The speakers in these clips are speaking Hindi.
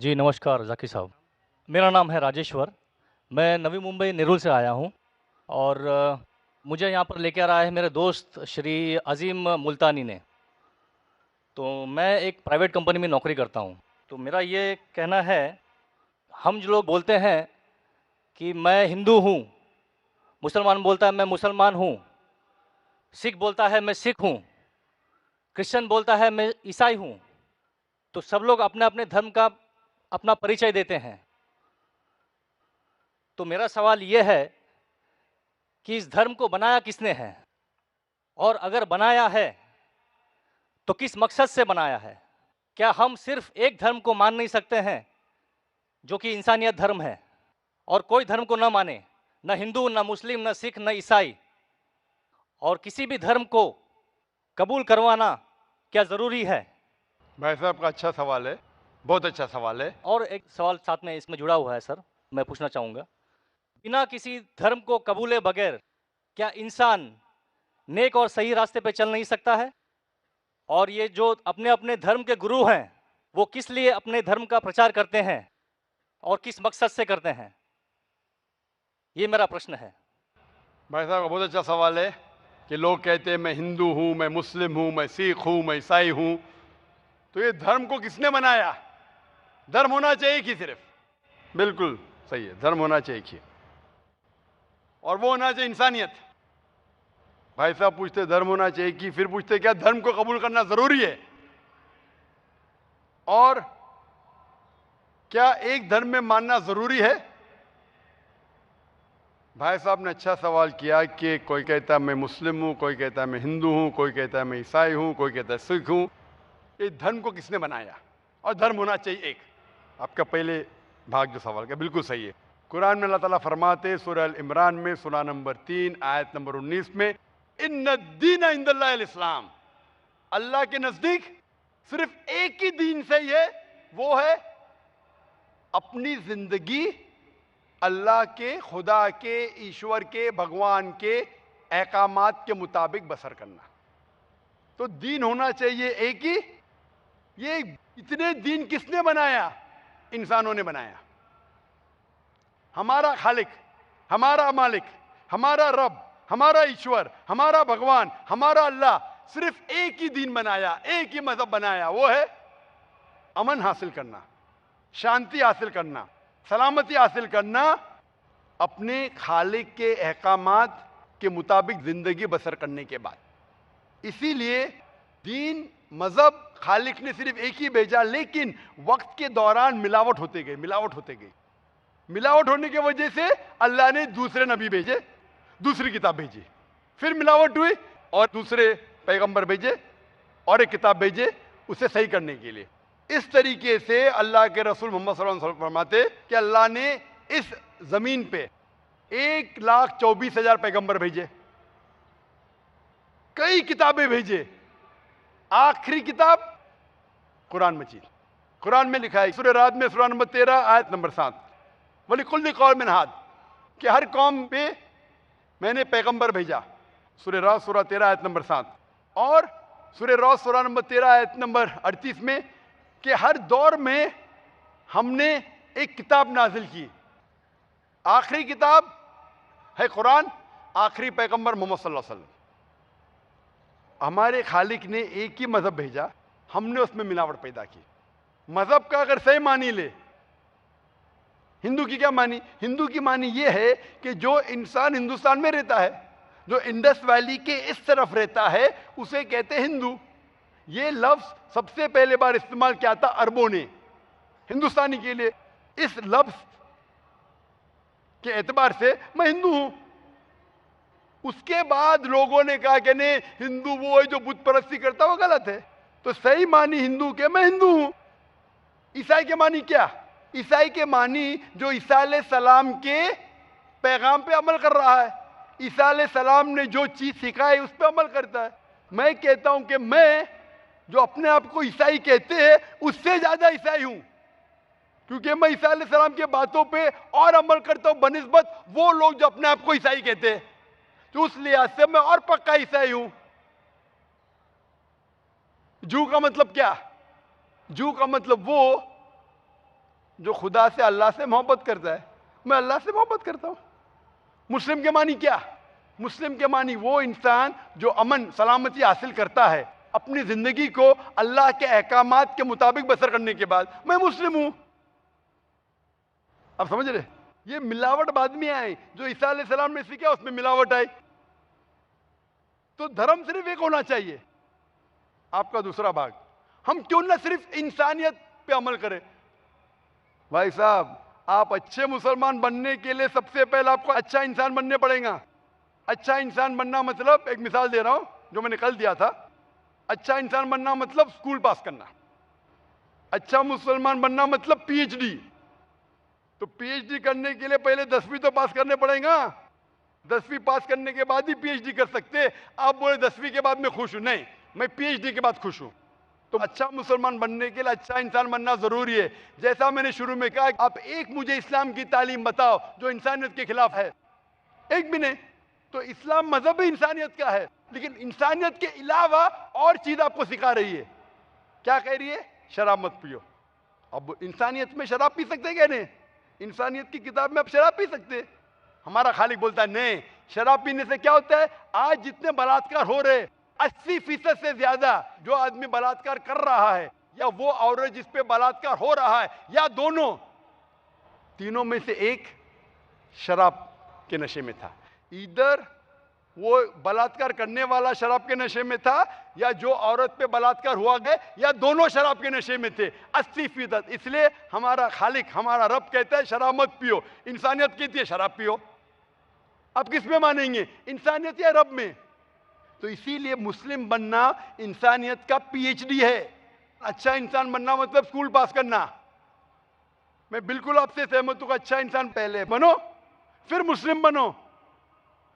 जी, नमस्कार ज़ाकिर साहब। मेरा नाम है राजेश्वर। मैं नवी मुंबई नेरुल से आया हूँ और मुझे यहाँ पर लेकर आए हैं मेरे दोस्त श्री अज़ीम मुल्तानी ने। तो मैं एक प्राइवेट कंपनी में नौकरी करता हूँ। तो मेरा ये कहना है, हम जो लोग बोलते हैं कि मैं हिंदू हूँ, मुसलमान बोलता है मैं मुसलमान हूँ, सिख बोलता है मैं सिख हूँ, क्रिश्चियन बोलता है मैं ईसाई हूँ। तो सब लोग अपने-अपने धर्म का अपना परिचय देते हैं। तो मेरा सवाल ये है कि इस धर्म को बनाया किसने है? और अगर बनाया है, तो किस मकसद से बनाया है? क्या हम सिर्फ एक धर्म को मान नहीं सकते हैं, जो कि इंसानियत धर्म है, और कोई धर्म को न माने, न हिंदू, न मुस्लिम, न सिख, न ईसाई, और किसी भी धर्म को कबूल करवाना क्या ज़रूरी है? भाई साहब का अच्छा सवाल है। बहुत अच्छा सवाल है। और एक सवाल साथ में इसमें जुड़ा हुआ है सर, मैं पूछना चाहूँगा। बिना किसी धर्म को कबूले बगैर क्या इंसान नेक और सही रास्ते पे चल नहीं सकता है? और ये जो अपने-अपने धर्म के गुरु हैं, वो किस लिए अपने धर्म का प्रचार करते हैं और किस मकसद से करते हैं? ये मेरा प्रश्न है। भाई साहब का बहुत अच्छा सवाल है कि लोग कहते हैं मैं हिंदू हूं, मैं मुस्लिम हूं, मैं सिख हूं, मैं ईसाई हूं। तो ये धर्म को किसने बनाया? धर्म होना चाहिए कि सिर्फ बिल्कुल सही है, धर्म होना चाहिए कि, और वो होना चाहिए इंसानियत। भाई साहब पूछते धर्म होना चाहिए कि, फिर पूछते क्या धर्म को कबूल करना जरूरी है? और क्या एक धर्म में मानना जरूरी है? भाई साहब ने अच्छा सवाल किया कि कोई कहता है मैं मुस्लिम हूं, कोई कहता है मैं हिंदू हूं, कोई कहता है मैं ईसाई हूं, कोई कहता है सिख हूं। ये धर्म को किसने बनाया? और धर्म होना चाहिए एक। आपका पहले भाग जो सवाल का बिल्कुल सही है। कुरान में अल्लाह ताला फरमाते सूरह अल इमरान में सूरा नंबर 3 आयत नंबर 19 में, इन्न दीन इंदल्लाहिल इस्लाम, अल्लाह के नजदीक सिर्फ एक ही दीन सही है, वो है अपनी जिंदगी अल्लाह के, खुदा के, ईश्वर के, भगवान के अहकामात के मुताबिक बसर करना। तो दीन होना चाहिए एक ही। ये इतने दीन किसने बनाया? इंसानों ने बनाया। हमारा खालिक, हमारा मालिक, हमारा रब, हमारा ईश्वर, हमारा भगवान, हमारा अल्लाह सिर्फ एक ही दीन बनाया, एक ही मजहब बनाया, वो है अमन हासिल करना, शांति हासिल करना, सलामती हासिल करना, अपने खालिक के अहकामात के मुताबिक जिंदगी बसर करने के बाद। इसीलिए दीन, मजहब खालिक ने सिर्फ एक ही भेजा, लेकिन वक्त के दौरान मिलावट होते गई, मिलावट होते गई। मिलावट होने की वजह से अल्लाह ने दूसरे नबी भेजे, दूसरी किताब भेजी, फिर मिलावट हुई और दूसरे पैगंबर भेजे और एक किताब भेजे उसे सही करने के लिए। इस तरीके से अल्लाह के रसूल मोहम्मद सल्लल्लाहु अलैहि वसल्लम फरमाते कि अल्लाह ने इस जमीन पे 1,24,000 पैगंबर भेजे, कई किताबें भेजे। आखिरी किताब कुरान मजीद। कुरान में लिखा है सूरह राद में सूरा नंबर 13 आयत नंबर 7, वलिकुल्लि कौमिन हाद, कि हर कौम पे मैंने पैगंबर भेजा। सूरह राद सूरा 13 आयत नंबर 7 और सूरह राद सूरा नंबर 13 आयत नंबर 38 में कि हर दौर में हमने एक किताब नाजिल की। आखिरी किताब है कुरान, आखिरी पैगंबर मोहम्मद सल्लल्लाहु अलैहि वसल्लम। हमारे खालिक ने एक ही मजहब भेजा, हमने उसमें मिलावट पैदा की। मजहब का अगर सही मानी ले, हिंदू की क्या मानी? हिंदू की मानी यह है कि जो इंसान हिंदुस्तान में रहता है, जो इंडस वैली के इस तरफ रहता है, उसे कहते हैं हिंदू। ये लफ्ज सबसे पहले बार इस्तेमाल किया था अरबों ने हिंदुस्तानी के लिए। इस लफ्ज के एतबार से मैं हिंदू हूं। उसके बाद लोगों ने कहा कि नहीं, हिंदू वो है जो बुत परस्ती करता, वो गलत है। तो सही मानी हिंदू के मैं हिंदू हूं। ईसाई के मानी क्या? ईसाई के मानी जो ईसा अलैहि सलाम के पैगाम पे अमल कर रहा है, ईसा अलैहि सलाम ने जो चीज सिखाई उस पर अमल करता है। मैं कहता हूं कि मैं जो अपने आप को ईसाई कहते हैं उससे ज्यादा ईसाई हूं, क्योंकि मैं ईसा अलैहि सलाम के बातों पे और अमल करता हूं बनिस्बत वो लोग जो अपने आप को ईसाई कहते हैं। तो उस लिहाज से मैं और पक्का ईसाई हूं। जू का मतलब क्या? जू का मतलब वो जो खुदा से अल्लाह से मोहब्बत करता है। मैं अल्लाह से मोहब्बत करता हूं। मुस्लिम के मानी क्या? मुस्लिम के मानी वो इंसान जो अमन सलामती हासिल करता है अपनी जिंदगी को अल्लाह के अहकामात के मुताबिक बसर करने के बाद, मैं मुस्लिम हूं। आप समझ रहे? ये मिलावट बाद में आई, जो ईसा अलैहिस्सलाम ने सीखा उसमें मिलावट आई। तो धर्म सिर्फ एक होना चाहिए। आपका दूसरा भाग, हम क्यों ना सिर्फ इंसानियत पे अमल करें। भाई साहब, आप अच्छे मुसलमान बनने के लिए सबसे पहले आपको अच्छा इंसान बनने पड़ेगा। अच्छा इंसान बनना मतलब, एक मिसाल दे रहा हूं जो मैंने कल दिया था। अच्छा इंसान बनना मतलब स्कूल पास करना। अच्छा मुसलमान बनना मतलब पीएचडी। तो पीएचडी करने के लिए पहले 10वीं तो पास करने पड़ेगा। 10वीं पास करने के बाद ही पीएचडी कर सकते। आप बोले 10वीं के बाद मैं खुश हूं, नहीं, मैं पीएचडी के बाद खुश हूं। तो अच्छा मुसलमान बनने के लिए अच्छा इंसान बनना जरूरी है। जैसा मैंने शुरू में कहा, आप एक मुझे इस्लाम की तालीम बताओ जो इंसानियत के खिलाफ है, एक भी नहीं। तो इस्लाम मजहब ही इंसानियत का है, लेकिन इंसानियत के अलावा और चीज आपको सिखा रही है। क्या कह रही है? शराब मत पियो। अब इंसानियत में शराब पी सकते क्या? नहीं, इंसानियत की किताब में आप शराब पी सकते। हमारा खालिक बोलता है नहीं, शराब पीने से क्या होता है? आज जितने बलात्कार हो रहे, 80% से ज्यादा जो आदमी बलात्कार कर रहा है, या वो औरत जिस पे बलात्कार हो रहा है, या दोनों, तीनों में से एक शराब के नशे में था। इधर वो बलात्कार करने वाला शराब के नशे में था, या जो औरत पे बलात्कार हुआ गया, या दोनों शराब के नशे में थे। 80%। इसलिए हमारा खालिक, हमारा रब कहता है शराब मत पियो। इंसानियत कहती है शराब पियो। आप किस में मानेंगे, इंसानियत या रब में? तो इसीलिए मुस्लिम बनना इंसानियत का पीएचडी है। अच्छा इंसान बनना मतलब स्कूल पास करना। मैं बिल्कुल आपसे सहमत हूं। अच्छा इंसान पहले बनो, फिर मुस्लिम बनो।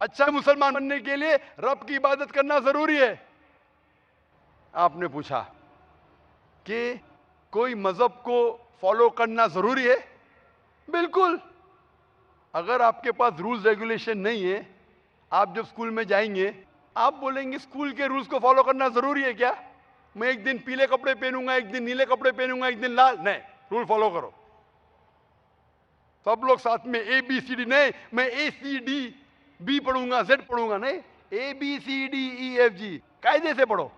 अच्छा मुसलमान बनने के लिए रब की इबादत करना जरूरी है। आपने पूछा कि कोई मजहब को फॉलो करना जरूरी है। बिल्कुल। अगर आपके पास रूल्स रेगुलेशन नहीं है, आप जब स्कूल में जाएंगे, आप बोलेंगे स्कूल के रूल्स को फॉलो करना जरूरी है क्या? मैं एक दिन पीले कपड़े पहनूंगा, एक दिन नीले कपड़े पहनूंगा, एक दिन लाल, नहीं, रूल फॉलो करो। सब लोग साथ में ABCD, नहीं मैं ACD B पढ़ूंगा, Z पढ़ूंगा, नहीं, ABCDEFG कायदे से पढ़ो।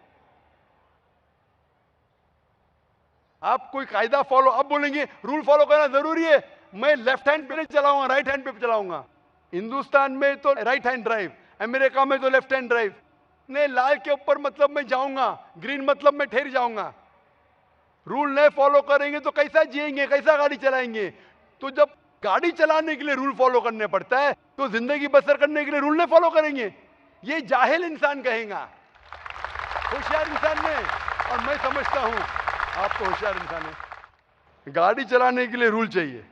आप कोई कायदा फॉलो, अब बोलेंगे रूल फॉलो करना जरूरी है, मैं लेफ्ट हैंड पे नहीं चलाऊंगा, राइट हैंड पे चलाऊंगा। हिंदुस्तान में तो राइट हैंड ड्राइव, अमेरिका में तो लेफ्ट हैंड ड्राइव। नहीं, लाल के ऊपर मतलब मैं जाऊंगा, ग्रीन मतलब मैं ठहर जाऊंगा। रूल नहीं फॉलो करेंगे तो कैसा जिएंगे, कैसा गाड़ी चलाएंगे? तो जब गाड़ी चलाने के लिए रूल फॉलो करने पड़ता है, तो जिंदगी बसर करने के लिए रूल नहीं फॉलो करेंगे? ये जाहिल इंसान कहेगा। होशियार इंसान ने, और मैं समझता हूं आप तो होशियार इंसान है। गाड़ी चलाने के लिए रूल चाहिए,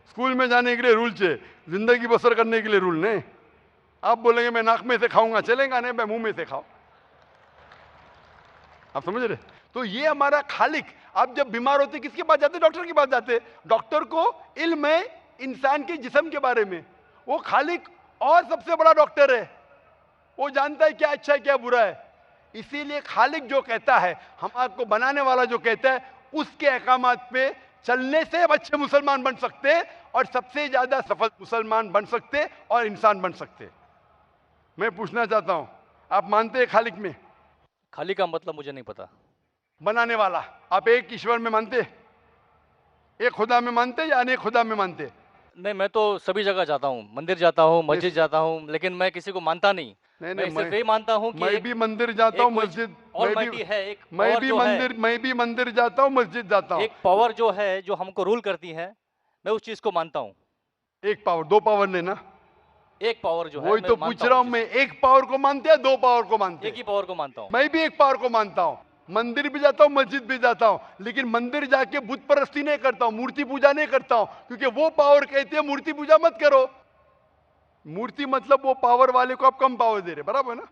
स्कूल में जाने के लिए रूल चाहिए, जिंदगी बसर करने के लिए रूल नहीं। आप बोलेंगे मैं नाक में से खाऊंगा, चलेगा नहीं, मैं मुंह में से खाऊं। आप समझ रहे? तो ये हमारा खालिक। आप जब बीमार होते किसके पास जाते? डॉक्टर के पास जाते। डॉक्टर को इल्म है इंसान के जिस्म के बारे में। वो खालिक और सबसे बड़ा डॉक्टर है, वो जानता है क्या अच्छा है क्या बुरा है। इसीलिए खालिक जो कहता है, हम आपको बनाने वाला जो कहता है, उसके अहकामात पे चलने से अच्छे मुसलमान बन सकते, और सबसे ज्यादा सफल मुसलमान बन सकते और इंसान बन सकते। मैं पूछना चाहता हूं, आप मानते हैं खालिक में? खालिक का मतलब मुझे नहीं पता। बनाने वाला। आप एक ईश्वर में मानते, एक खुदा में मानते या अनेक खुदा में मानते? नहीं, मैं तो सभी जगह जाता हूँ, मंदिर जाता हूँ, मस्जिद जाता हूँ, लेकिन मैं किसी को मानता नहीं। मैं सिर्फ यही मानता हूँ कि मैं भी मंदिर जाता हूँ, मस्जिद, मैं भी मंदिर जाता हूँ, मस्जिद जाता हूँ। एक पावर जो है, जो हमको रूल करती है, मैं उस चीज को मानता हूँ। एक पावर, दो पावर ने ना, एक पावर जो है, वही तो पूछ रहा हूँ मैं। एक पावर को मानते हैं, दो पावर को मानते हैं? एक ही पावर को मानता हूँ। मैं भी एक पावर को मानता हूँ। मंदिर भी जाता हूँ, मस्जिद भी जाता हूँ, लेकिन मंदिर जाके बुत परस्ती नहीं करता हूँ, मूर्ति पूजा नहीं करता हूँ, क्योंकि वो पावर कहती है मूर्ति पूजा मत करो। मूर्ति मतलब वो पावर वाले को आप कम पावर दे रहे, बराबर है ना?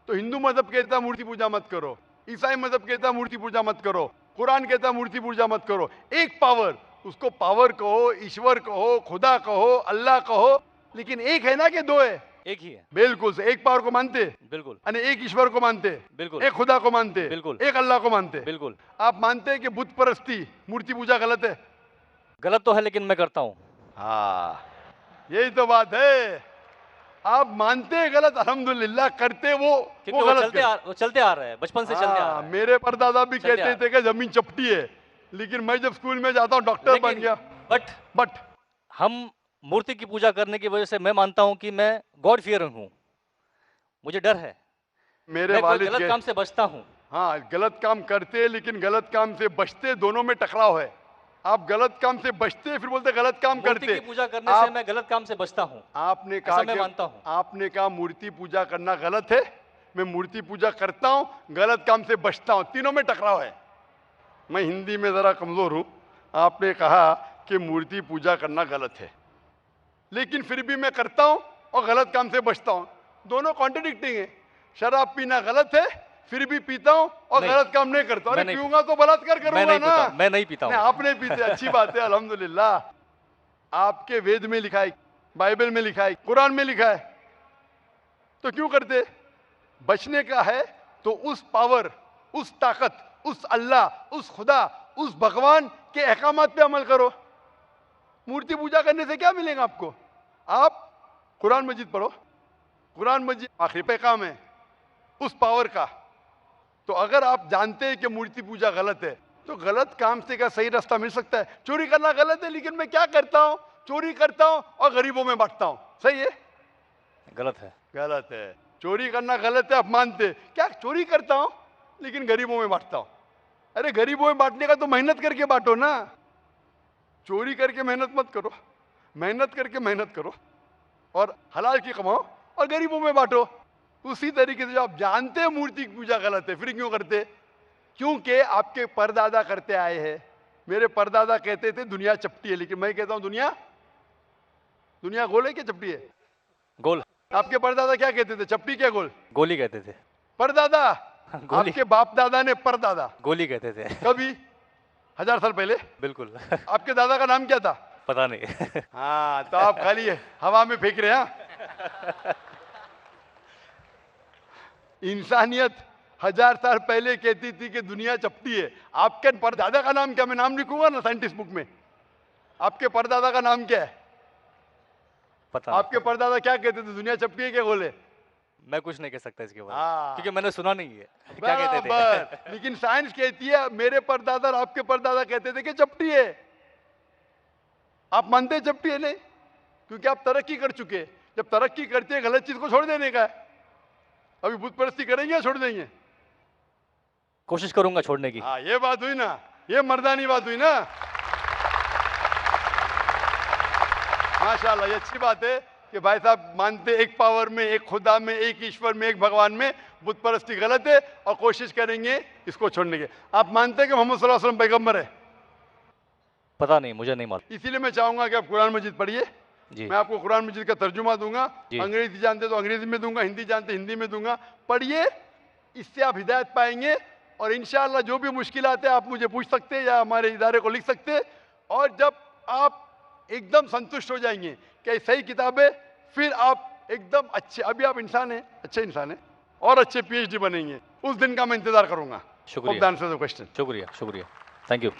तो हिंदू मजहब कहता है मूर्ति पूजा मत करो, ईसाई मजहब कहता है मूर्ति पूजा मत करो, कुरान कहता है मूर्ति पूजा मत करो। एक पावर, उसको पावर कहो, ईश्वर कहो, खुदा कहो, अल्लाह कहो, लेकिन एक है ना कि दो है? एक ही है। बिल्कुल से। एक पावर को मानते? बिल्कुल। यानी एक ईश्वर को मानते? बिल्कुल। एक खुदा को मानते? बिल्कुल। एक अल्लाह को मानते? बिल्कुल। आप मानते हैं कि बुत परस्ती, मूर्ति पूजा गलत है? गलत तो है लेकिन मैं करता हूँ। हाँ, यही तो बात है। आप मानते हैं गलत, अल्हम्दुलिल्लाह, करते क्योंकि वो गलत करते। वो चलते आ रहा है, बचपन से चलते आ रहा हाँ, है। मेरे परदादा भी चलते कहते आ- थे कि जमीन चपटी है, लेकिन मैं जब स्कूल में जाता हूँ डॉक्टर बन लेकिन गया। बट बट हम मूर्ति की पूजा करने की वजह से मैं मानता हूँ कि मैं गॉड फियरिंग हूँ, मुझे डर है, मेरे मैं कोई वालिद गलत के, काम से बचता हूँ। हाँ, गलत काम करते लेकिन गलत काम से बचते, दोनों में टकराव है। आप गलत काम से बचते फिर बोलते गलत काम मूर्ति करते। की पूजा करने से आप मैं गलत काम से बचता हूँ, आपने कहा ऐसा मैं कि मानता हूँ। आपने कहा मूर्ति पूजा करना गलत है, मैं मूर्ति पूजा करता हूं, गलत काम से बचता हूं, तीनों में टकराव है। मैं हिंदी में जरा कमजोर हूं। आपने कहा कि मूर्ति पूजा करना गलत है, लेकिन फिर भी मैं करता हूं और गलत काम से बचता हूं, दोनों कॉन्ट्रडिक्टिंग है। शराब पीना गलत है, फिर भी पीता हूं और नहीं, गलत काम नहीं करता। अरे मैं नहीं पीऊंगा तो बलात्कार मैं करूंगा नहीं ना। पीता, मैं नहीं पीता नहीं, हूँ। आप नहीं पीते, अच्छी बात है, अल्हम्दुलिल्लाह। आपके वेद में लिखा है, बाइबल में लिखा है, कुरान में लिखा है, तो क्यों करते? बचने का है तो उस पावर, उस ताकत, उस अल्लाह, उस खुदा, उस भगवान के अहकामात पे अमल करो। मूर्ति पूजा करने से क्या मिलेगा आपको? आप कुरान मजीद पढ़ो, कुरान मजीद आखिरी पैगाम है उस पावर का। तो अगर आप जानते हैं कि मूर्ति पूजा गलत है, तो गलत काम से क्या सही रास्ता मिल सकता है? चोरी करना गलत है, लेकिन मैं क्या करता हूं? चोरी करता हूं और गरीबों में बांटता हूं, सही है? गलत है। गलत है। चोरी करना गलत है, आप मानते? क्या चोरी करता हूं लेकिन गरीबों में बांटता हूं? अरे गरीबों में बांटने का तो मेहनत करके बांटो ना, चोरी करके मेहनत मत करो। मेहनत करके मेहनत करो और हलाल की कमाओ और गरीबों में बांटो। उसी तरीके से जो आप जानते हैं मूर्ति की पूजा गलत है, फिर क्यों करते? क्योंकि आपके परदादा करते आए हैं। मेरे परदादा कहते थे दुनिया चपटी है, लेकिन मैं कहता हूं दुनिया दुनिया गोल है क्या चपटी है? गोल। आपके परदादा क्या कहते थे, चपटी क्या गोल? गोली कहते थे। परदादा? गोली। आपके बाप दादा ने परदादा गोली कहते थे। कभी 1000 साल पहले? बिल्कुल। आपके दादा का नाम क्या था? पता नहीं। हाँ, तो आप खाली हवा में फेंक रहे हैं। इंसानियत 1000 साल पहले कहती थी कि दुनिया चपटी है। आपके परदादा का नाम क्या? मैं नाम लिखूंगा ना साइंटिस्ट बुक में। आपके परदादा का नाम क्या है? पता आपके परदादा क्या कहते थे, दुनिया चपटी है क्या गोल है? मैं कुछ नहीं कह सकता इसके बारे में, हाँ। क्योंकि मैंने सुना नहीं है क्या कहते थे। बराबर। लेकिन साइंस कहती है मेरे परदादा और आपके परदादा कहते थे कि चपटी है। आप मानते हैं चपटी है? नहीं, क्योंकि आप तरक्की कर चुके हैं। जब तरक्की करते हैं गलत चीज को छोड़ देने का है। अभी बुत परस्ती करेंगे या छोड़ देंगे? कोशिश करूंगा छोड़ने की। हाँ, ये बात हुई ना, ये मर्दानी बात हुई ना। माशाल्लाह, ये अच्छी बात है कि भाई साहब मानते एक पावर में, एक खुदा में, एक ईश्वर में, एक भगवान में। बुत परस्ती गलत है और कोशिश करेंगे इसको छोड़ने की। आप मानते हैं कि मोहम्मद सल्लल्लाहु अलैहि वसल्लम पैगंबर है? पता नहीं, मुझे नहीं मालूम। इसीलिए मैं चाहूंगा कि आप कुरान मजीद पढ़िए। जी। मैं आपको कुरान मजीद का तर्जुमा दूंगा। जी। अंग्रेजी जानते तो अंग्रेजी में दूंगा, हिंदी जानते हिंदी में दूंगा। पढ़िए, इससे आप हिदायत पाएंगे और इंशाअल्लाह जो भी मुश्किलात है आप मुझे पूछ सकते हैं या हमारे इदारे को लिख सकते हैं। और जब आप एकदम संतुष्ट हो जाएंगे कि सही किताब है, फिर आप एकदम अच्छे, अभी आप इंसान हैं, अच्छे इंसान हैं और अच्छे PhD बनेंगे। उस दिन का मैं इंतजार करूंगा। शुक्रिया। क्वेश्चन। शुक्रिया, शुक्रिया। Thank you.